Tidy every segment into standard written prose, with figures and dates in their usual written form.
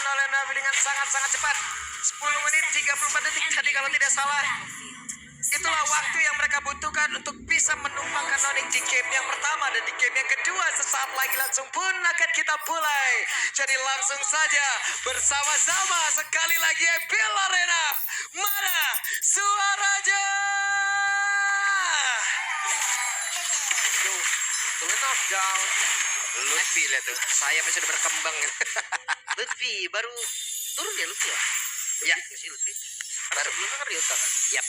oleh Navi dengan sangat-sangat cepat. 10 menit 34 detik tadi kalau tidak salah. Itulah waktu yang mereka butuhkan untuk bisa menumpangkan Onyx di game yang pertama dan di game yang kedua. Sesaat lagi langsung pun akan kita mulai. Jadi langsung saja bersama-sama sekali lagi Epic Arena. Mana suaranya? Tuh, knockdown. Lutfi lihat tuh, sayapnya sudah berkembang. Lutfi baru turun ya Lutfi ya? Ya. Lutfi. Baru belum kan Ryota kan? Yap.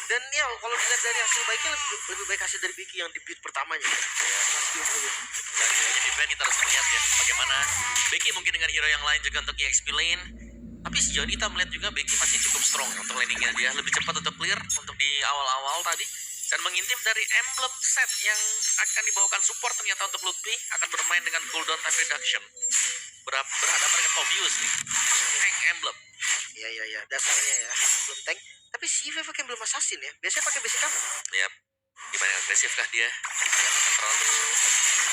Dan ya kalau dilihat dari hasil baiknya lebih baik hasil dari Becky yang di beat pertamanya. Ya, pasti unggul. Dan hanya di band kita harus melihat ya bagaimana Becky mungkin dengan hero yang lain juga untuk EXP lane. Tapi sejauh ini kita melihat juga Becky masih cukup strong untuk laningnya. Dia lebih cepat untuk clear untuk di awal-awal tadi. Dan mengintip dari emblem set yang akan dibawakan support ternyata untuk Lutfi akan bermain dengan cooldown time reduction. Berhadapan dengan Pobius nih. Tank emblem. Ya, dasarnya ya, belum tank. Tapi si Vive pakai belum assassin ya. Biasanya pakai basic apa? Yap. Gimana agresif kah dia? Jangan terlalu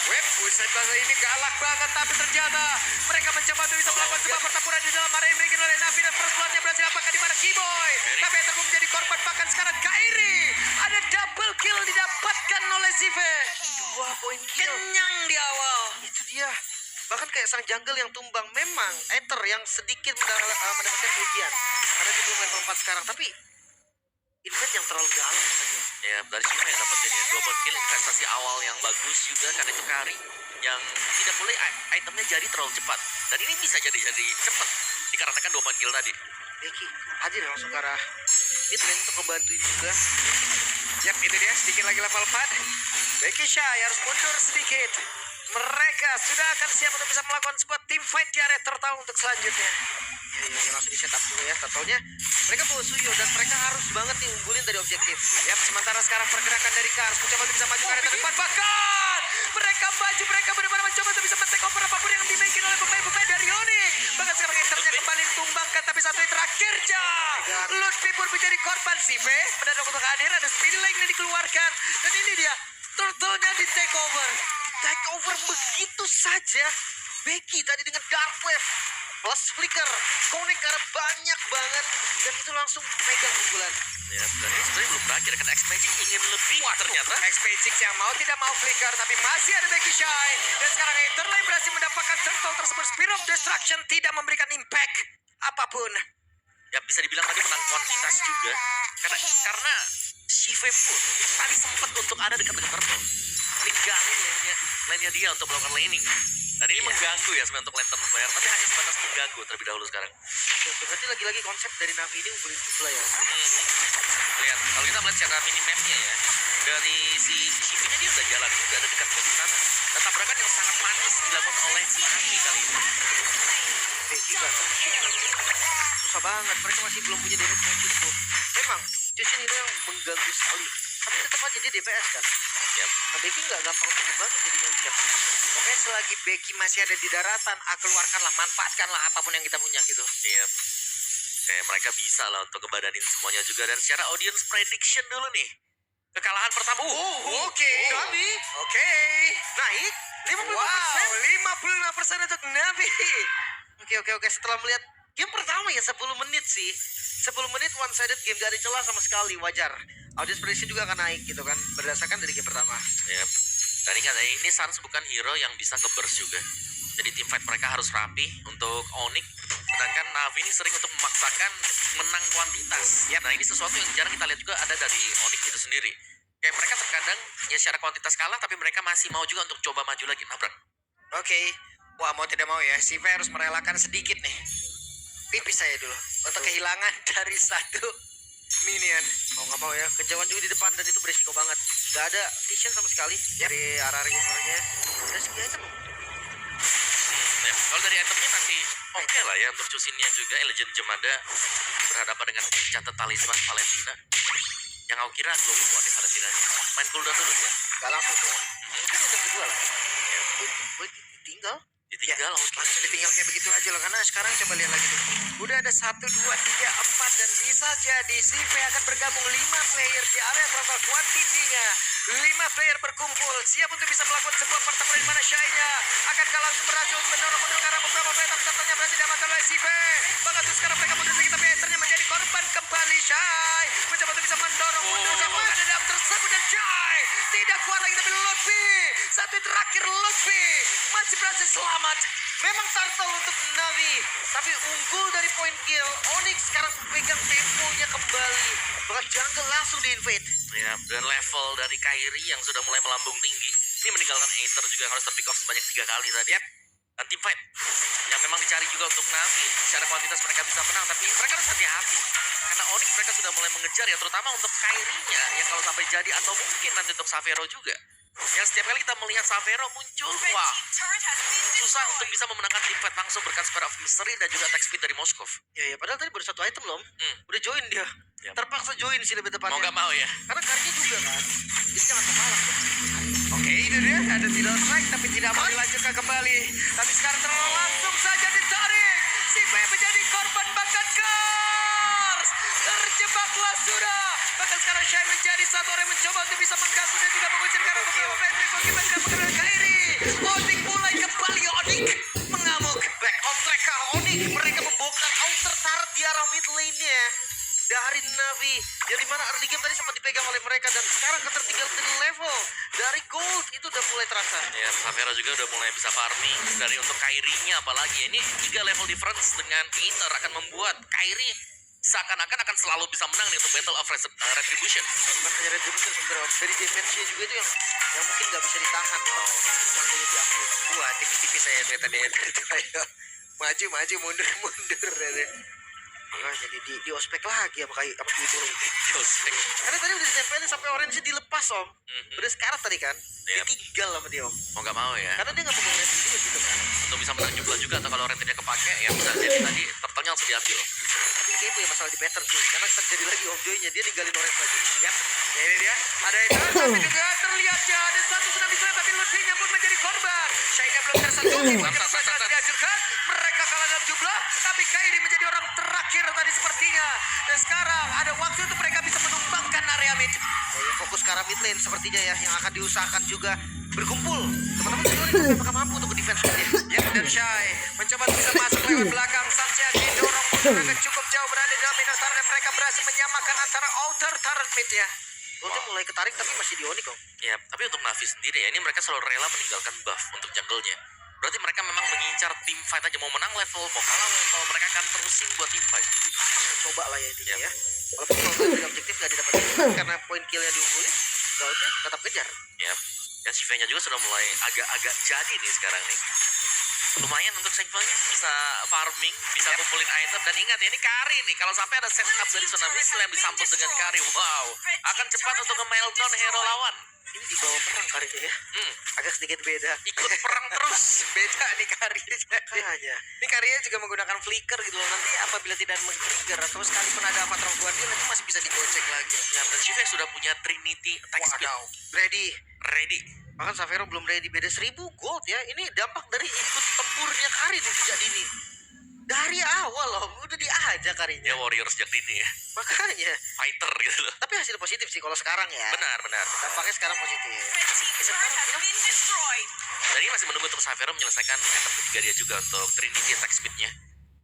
Web, buset bahasa ini galak banget. Tapi ternyata mereka mencoba untuk bisa melakukan sebuah pertempuran di dalam area yang dimiliki oleh Navi. Dan first bloodnya berhasil apakah di mana Keyboy. Tapi yang terbukti menjadi korban bahkan sekarang Kairi. Ada double kill didapatkan oleh Sive. 2 poin kill. Kenyang di awal. Itu dia. Bahkan kayak sang jungle yang tumbang. Memang Aether yang sedikit mendapatkan kerugian karena dia belum level 4 sekarang. Tapi Invade yang terlalu galak saja. ya dari sini yang dapetin ya 2 point kill, investasi awal yang bagus juga karena itu Kari yang tidak boleh itemnya jadi terlalu cepat. Dan ini bisa jadi cepat dikarenakan 2 point kill tadi. Becky hadir langsung ke arah mid lane untuk membantuin juga. Yap, itu dia sedikit lagi level 4. Becky Shy harus mundur sedikit. Mereka sudah akan siap untuk bisa melakukan sebuah team fight di area tertawa untuk selanjutnya. Ya, langsung di setup dulu ya. Totalnya mereka bawa Suyo dan mereka harus banget nih unggulin dari objektif. Yap, sementara sekarang pergerakan dari Kars mencoba untuk bisa maju ke area terdepan. Bahkan mereka maju, mereka benar-benar mencoba untuk bisa men-take over apapun yang dimiliki oleh pemain-pemain dari Onyx. Bahkan sekarang Ethernya kembali ditumbangkan, tapi satu yang terakhirnya Lutfi pun menjadi korban. Sive mendadak untuk hadir, ada speed lane yang dikeluarkan. Dan ini dia, turtle-nya di take over. Take over begitu saja. Becky tadi dengan Dark Wave plus Flicker connect karena banyak banget dan itu langsung pegang pukulan. Ya, dan ini sebenarnya belum berakhir kan X-Magic ingin lebih ternyata. X-Magic yang mau tidak mau flicker, tapi masih ada Becky Shy. Dan sekarang Etherlane berhasil mendapatkan turtle tersebut. Spear of Destruction tidak memberikan impact apapun. Ya bisa dibilang tadi menang kuantitas juga karena Shive pun tadi sempat untuk ada dekat-dekat turtle ninggalin lane-nya dia untuk melakukan laning. Dan ini mengganggu ya sebenarnya untuk lantern player, tapi hanya sebatas mengganggu terlebih dahulu sekarang. Ya, berarti lagi-lagi konsep dari Navi ini unggulin jumlah ya. Lihat, kalau kita melihat secara minimapnya ya, dari si Shive-nya dia udah jalan, udah ada dekat ke sana. Dan tabrakan yang sangat manis dilakukan oleh Navi kali ini. Becky kan susah banget, mereka masih belum punya damage yang cukup. Memang Jushin itu yang mengganggu sekali, tapi tetap aja dia DPS kan. Yap. Nah, Becky nggak gampang untuk banget jadinya. Oke, selagi Becky masih ada di daratan, keluarkanlah, manfaatkanlah apapun yang kita punya gitu. Yap. Kayak mereka bisa lah untuk ngebadanin semuanya juga. Dan secara audience prediction dulu nih. Kekalahan pertama. Oke. Navi. Oke. Naik 55%. Wow, 55% untuk Navi. Oke. Setelah melihat game pertama ya 10 menit sih. 10 menit one sided game, gak ada celah sama sekali, wajar. Audience prediction juga akan naik gitu kan, berdasarkan dari game pertama. Yap. Dan ingat ya, ini Sans bukan hero yang bisa nge-burst juga. Jadi team fight mereka harus rapi untuk Onyx. Sedangkan Navi ini sering untuk memaksakan menang kuantitas. Nah ini sesuatu yang jarang kita lihat juga ada dari Onyx itu sendiri. Kayak mereka terkadang ya secara kuantitas kalah, tapi mereka masih mau juga untuk coba maju lagi nabrak. Oke. Wah, mau tidak mau ya, Sive harus merelakan sedikit nih. Tipis saya dulu untuk kehilangan dari satu minion. Mau nggak mau ya, kejauhan juga di depan dan itu berisiko banget. Gak ada vision sama sekali dari arah rivalnya. Dan segi item. Nah, kalau dari itemnya masih oke lah ya untuk Cusinnya juga. Legend Jemada berhadapan dengan catat talisman Valentina. Yang aku kira glowing kok di Valentinanya. Main cooldown dulu ya. Gak langsung tuh. Mungkin item kedua lah. Boy ditinggal. Ditinggal Langsung ditinggal kayak begitu aja loh. Karena sekarang coba lihat lagi tuh. Udah ada 1, 2, 3, 4. Dan bisa jadi Sive akan bergabung 5 player di area berapa kuantitinya. 5 player berkumpul. Siap untuk bisa melakukan sebuah pertempuran di mana Shy-nya akan langsung berhasil mendorong mundur karena beberapa player. Tapi contohnya Sive. Mengatur sekarang mereka mundur lagi, tapi Ethernya menjadi korban kembali. Shai mencoba untuk bisa mendorong mundur sama dalam tersebut, dan Shai tidak kuat lagi, tapi Lutfi satu terakhir, Lutfi masih berhasil selamat. Memang turtle untuk Navi, tapi unggul dari point kill. Onyx sekarang pegang temponya kembali. Bahkan jungle langsung di-invade. Ya, dan level dari Kairi yang sudah mulai melambung tinggi. Ini meninggalkan Aether juga yang harus ter-pick off sebanyak 3 kali tadi. Dan team fight yang memang dicari juga untuk Navi. Secara kuantitas mereka bisa menang, tapi mereka harus hati-hati. Karena Onyx mereka sudah mulai mengejar ya, terutama untuk Kairinya yang kalau sampai jadi, atau mungkin nanti untuk Savero juga. Yang setiap kali kita melihat Savero muncul, wah, susah untuk bisa memenangkan team fight langsung berkat Sphere of Mystery dan juga attack speed dari Moskov. Ya, padahal tadi baru satu item loh. Udah join dia. Yap. Terpaksa join sih lebih tepatnya. Mau gak mau ya. Karena karirnya juga kan. Jadi jangan mengalah. Oke, itu dia. Ada tidak strike, tapi tidak mau dilanjutkan kembali. Tapi sekarang terlalu langsung saja ditarik. Sive menjadi korban bakat Kars. Terjebaklah sudah. Bahkan sekarang Shai menjadi satu orang yang mencoba untuk bisa mengganggu dan juga mengucilkan beberapa Patrick. Bagaimana mengenai Kairi? Onyx mulai kembali. Onyx mengamuk. Back on track kah Onyx? Mereka membongkar outer turret di arah mid lane-nya. Dari Navi, yang dimana early game tadi sempat dipegang oleh mereka, dan sekarang ketertinggalan dari level dari gold itu udah mulai terasa. Ya, Savero juga udah mulai bisa farming. Dari untuk Kairinya apalagi, ini 3 level difference dengan Aether akan membuat Kairi seakan-akan akan selalu bisa menang nih untuk Battle of Retribution. Makanya Retribution sebenarnya dari damage-nya juga itu yang mungkin nggak bisa ditahan. Makanya diambil. Wah, tipis-tipis saya ternyata dia. Maju, mundur. Makanya di ospek lagi apa kayak apa itu lagi. Ospek. Karena tadi udah ditempelin sampai orange dilepas om. Udah sekarat tadi kan. Yep. Ditinggal sama dia om. Mau gak mau ya. Karena dia nggak mau orange juga gitu kan. Untuk bisa menang jumlah juga, atau kalau rentennya kepake, ya bisa jadi tadi turtle-nya langsung diambil. Tapi kayak punya masalah di pattern sih. Karena terjadi lagi om Joy-nya dia ninggalin orange lagi. Yap, ya ini dia. Ada itu, tapi juga terlihatnya ada satu sudah bisa, tapi Lutfi-nya pun menjadi korban. Shai-nya belum tersentuh, sudah dihancurkan. Mereka kalah dalam jumlah, tapi Kairi menjadi orang terakhir tadi sepertinya. Dan sekarang ada waktu untuk mereka bisa menumbangkan area mid. Ya, fokus ke arah mid lane sepertinya ya, yang akan diusahakan juga berkumpul. Teman-teman sendiri apakah mampu untuk defense mid ya? Ya, dan Shai mencoba untuk bisa masuk lewat belakang. Samsia didorong mundur cukup jauh berada dalam Minotaur, dan mereka berhasil menyamakan antara outer turret mid-nya. Ulti mulai ketarik tapi masih di Onyx om. Ya, tapi untuk Navi sendiri ya, ini mereka selalu rela meninggalkan buff untuk jungle-nya. Berarti mereka memang mengincar team fight aja, mau menang level, mau kalah level, mereka akan terusin buat team fight. Coba lah ya intinya ya. Walaupun kalau dari objektif nggak didapetin karena poin killnya diunggulin, Gautnya tetap kejar. Ya, dan Shiva-nya juga sudah mulai agak-agak jadi nih sekarang nih. Lumayan untuk Shiva-nya bisa farming, bisa kumpulin item, dan ingat ya, ini Kari nih. Kalau sampai ada setup dari Tsunami Slam yang disambut dengan Kari, wow, akan cepat untuk nge-meltdown hero lawan. Ini di bawah perang karinya ya. Agak sedikit beda. Ikut perang terus. Beda nih Kari. Kayaknya. Ini Karinya juga menggunakan flicker gitu loh. Nanti apabila tidak meng-trigger atau sekalipun ada avatar guardian, nanti masih bisa digocek lagi. Ya, dan Shiva sudah punya Trinity attack speed. Ready. Ready. Bahkan Savero belum ready, beda 1000 gold ya. Ini dampak dari ikut tempurnya Kari nih sejak dini. Dari awal loh, udah diajak Karinya. Ya, warrior sejak dini ya. Makanya. Fighter gitu loh. Tapi hasil positif sih kalau sekarang ya. Benar. Dampaknya sekarang positif. Dan ini masih menunggu untuk Savero menyelesaikan item ketiga dia juga untuk Trinity attack speed-nya.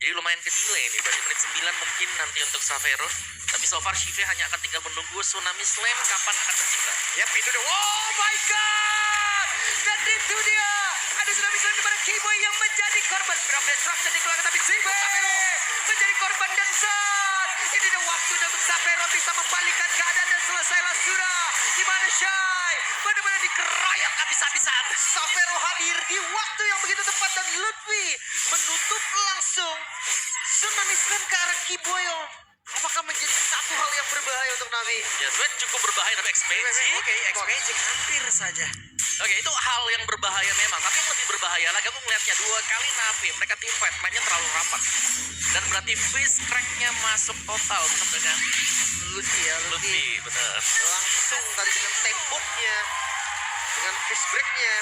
Jadi lumayan ke delay nih, berarti menit 9 mungkin nanti untuk Savero. Tapi so far Shiva hanya akan tinggal menunggu Tsunami Slam kapan akan tercipta. Yap, itu dia. Oh my god! Dan itu dia. Ada Tsunami Slam kepada Keyboy yang menjadi korban. Grab destruction dikeluarkan, tapi Shiva menjadi korban, dan saat ini ada waktu untuk Savero bisa membalikkan keadaan, dan selesailah sudah. Di mana Shai benar-benar dikeroyok habis-habisan. Savero hadir di waktu yang begitu tepat, dan Lutfi menutup langsung Tsunami Slam ke arah Kiboyo. Apakah menjadi satu hal yang berbahaya untuk Navi? Ya, sebenarnya cukup berbahaya tapi X-Magic. Oke, X-Magic hampir saja. Oke, itu hal yang berbahaya memang. Tapi yang lebih berbahaya lagi, aku ngeliatnya 2 kali Navi. Mereka team fight, mainnya terlalu rapat. Dan berarti face crack-nya masuk total tetap dengan Lutfi. Benar. Langsung tadi dengan temboknya, dengan fist break-nya,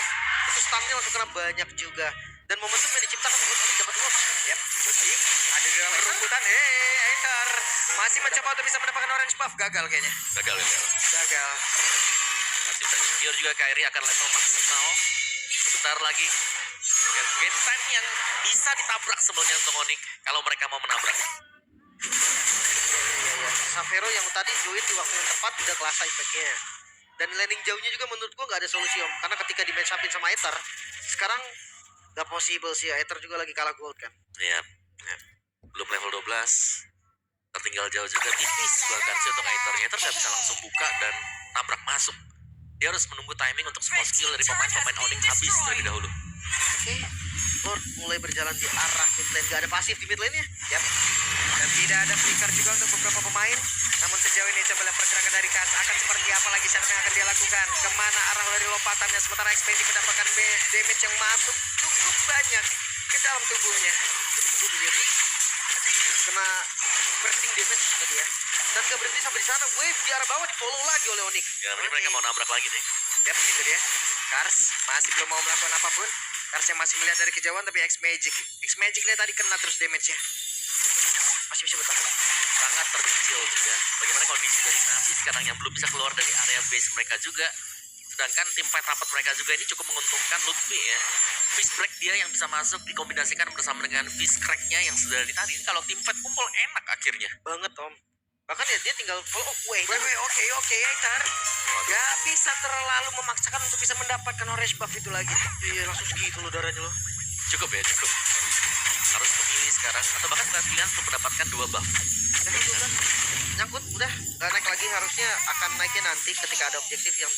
itu stunnya langsung kena banyak juga. Dan momentum yang diciptakan untuk Onyx dapat gol. Yap, Lutfi ada di dalam perumputan. Aether masih mencoba untuk bisa mendapatkan orange buff. Gagal kayaknya. Gagal. Gagal. Masih bisa secure juga Kairi akan level maksimal. Sebentar lagi. dan game time yang bisa ditabrak sebenarnya untuk Onyx kalau mereka mau menabrak. Iya. Savero yang tadi join di waktu yang tepat udah kelasa efeknya. Dan landing jauhnya juga menurut gua nggak ada solusi om. Karena ketika di match upin sama Aether, sekarang nggak possible sih. Aether juga lagi kalah gold kan. Iya, ya. Belum level 12. Tertinggal jauh juga, tipis bahkan sih untuk Aether-nya. Aether nggak bisa langsung buka dan nabrak masuk. Dia harus menunggu timing untuk semua skill dari pemain-pemain Onyx habis terlebih dahulu. Oke, Lord mulai berjalan di arah mid lane. Gak ada pasif di mid lane-nya. Yap. Dan tidak ada flicker juga untuk beberapa pemain. Namun sejauh ini coba lihat pergerakan dari Kaz akan seperti apa lagi setup yang akan dia lakukan. Kemana arah dari lompatannya, sementara Expedition mendapatkan damage yang masuk cukup banyak ke dalam tubuhnya. Kena bursting damage tadi ya. Dan gak berhenti sampai di sana. Wave di arah bawah di follow lagi oleh Onyx. Ya, mungkin mereka mau nabrak lagi nih. Yap, itu dia. Kars masih belum mau melakukan apapun. Kars yang masih melihat dari kejauhan, tapi X-Magic lihat tadi kena terus damage-nya. Masih bisa bertahan. Sangat terkecil juga. Bagaimana kondisi dari Navi sekarang yang belum bisa keluar dari area base mereka juga. Sedangkan tim fight rapat mereka juga ini cukup menguntungkan Lutfi ya. Fist break dia yang bisa masuk dikombinasikan bersama dengan fist crack-nya yang sudah dari tadi. Kalau tim fight kumpul enak akhirnya. Banget om. Bahkan ya dia tinggal follow up wave. Oke, Aether. Gak bisa terlalu memaksakan untuk bisa mendapatkan orange buff itu lagi. Iya langsung segitu loh darahnya loh. Cukup ya, cukup. Harus memilih sekarang atau bahkan sekarang pilihan untuk mendapatkan 2 buff. Nyangkut udah gak naik lagi, harusnya akan naiknya nanti ketika ada objektif yang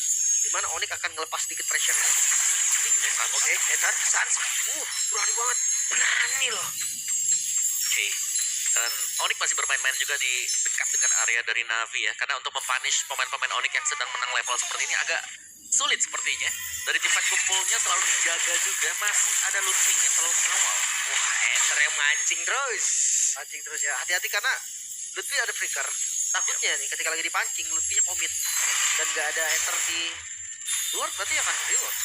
dimana Onyx akan ngelepas sedikit pressure. Oke, Aether, Sans. Berani banget. Berani loh. Oke. Dan Onyx masih bermain-main juga di dekat dengan area dari Navi ya. Karena untuk mempunish pemain-pemain Onyx yang sedang menang level seperti ini agak sulit sepertinya. Dari tim fight kumpulnya selalu dijaga juga. Masih ada Lutfi yang selalu mengawal. Wah, Aether yang mancing terus. Pancing terus ya. Hati-hati karena Lutfi ada flicker. Takutnya nih ketika lagi dipancing Lutfinya komit. Dan gak ada Aether di luar berarti akan reward.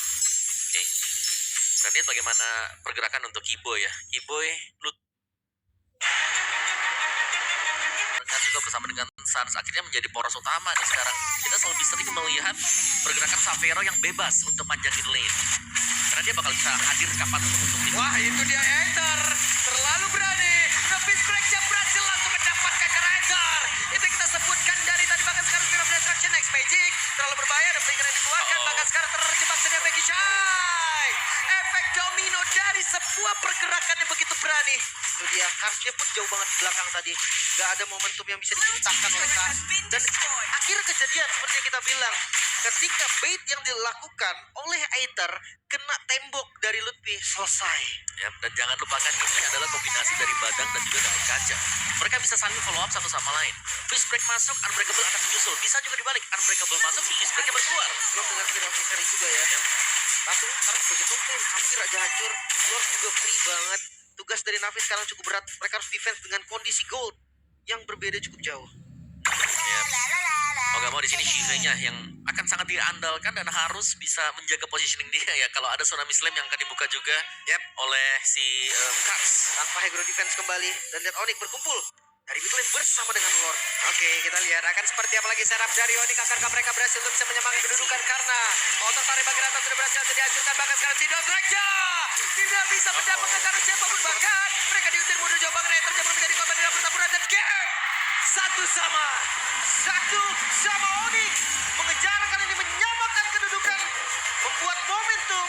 Oke. Dan lihat bagaimana pergerakan untuk Kiboy ya. Kiboy, juga bersama dengan Sans akhirnya menjadi poros utama nih sekarang. Kita selalu sering melihat pergerakan Savero yang bebas untuk manjangin lane. Karena dia bakal bisa hadir kapanpun untuk tim. Wah, itu dia Aether. Terlalu berani. Fist break-nya berhasil langsung mendapatkan ke Aether. Itu kita sebutkan dari tadi, bahkan sekarang Spear of Destruction X-Magic. Terlalu berbahaya, ada flicker yang dikeluarkan. Bahkan sekarang terjebak sedia Becky Shy. Efek domino dari sebuah pergerakan yang begitu berani. Itu dia, Karsnya pun jauh banget di belakang tadi. Gak ada momentum yang bisa diciptakan oleh Kars. Dan akhirnya kejadian seperti yang kita bilang. Ketika bait yang dilakukan oleh Aether kena tembok dari Lutfi, selesai. Ya, dan jangan lupakan ini adalah kombinasi dari Badang dan juga dari Kaca. Mereka bisa saling follow up satu sama lain. Fist break masuk, Unbreakable akan menyusul. Bisa juga dibalik, Unbreakable masuk, Fist breaknya berkeluar. Belum dengan final victory juga ya. Langsung sekarang sebagai top lane hampir aja hancur. Lord juga free banget. Tugas dari Navi sekarang cukup berat. Mereka harus defense dengan kondisi gold yang berbeda cukup jauh. Ya. Mau gak mau di sini Shiva-nya yang akan sangat diandalkan dan harus bisa menjaga positioning dia ya. Kalau ada Tsunami Slam yang akan dibuka juga oleh si Kars. Tanpa hero defense kembali dan lihat Onyx berkumpul dari mid lane bersama dengan Lord. Oke, kita lihat akan seperti apa lagi setup dari Onyx. Akankah mereka berhasil untuk bisa menyamakan kedudukan karena motor tarik bagi rata sudah berhasil dihancurkan. Bahkan sekarang tidak Draja tidak bisa mendapatkan karena siapapun. Bahkan mereka diusir mundur jauh banget. Aether terjebak menjadi korban dalam pertempuran dan game satu sama Onyx mengejar kali ini menyamakan kedudukan, membuat momentum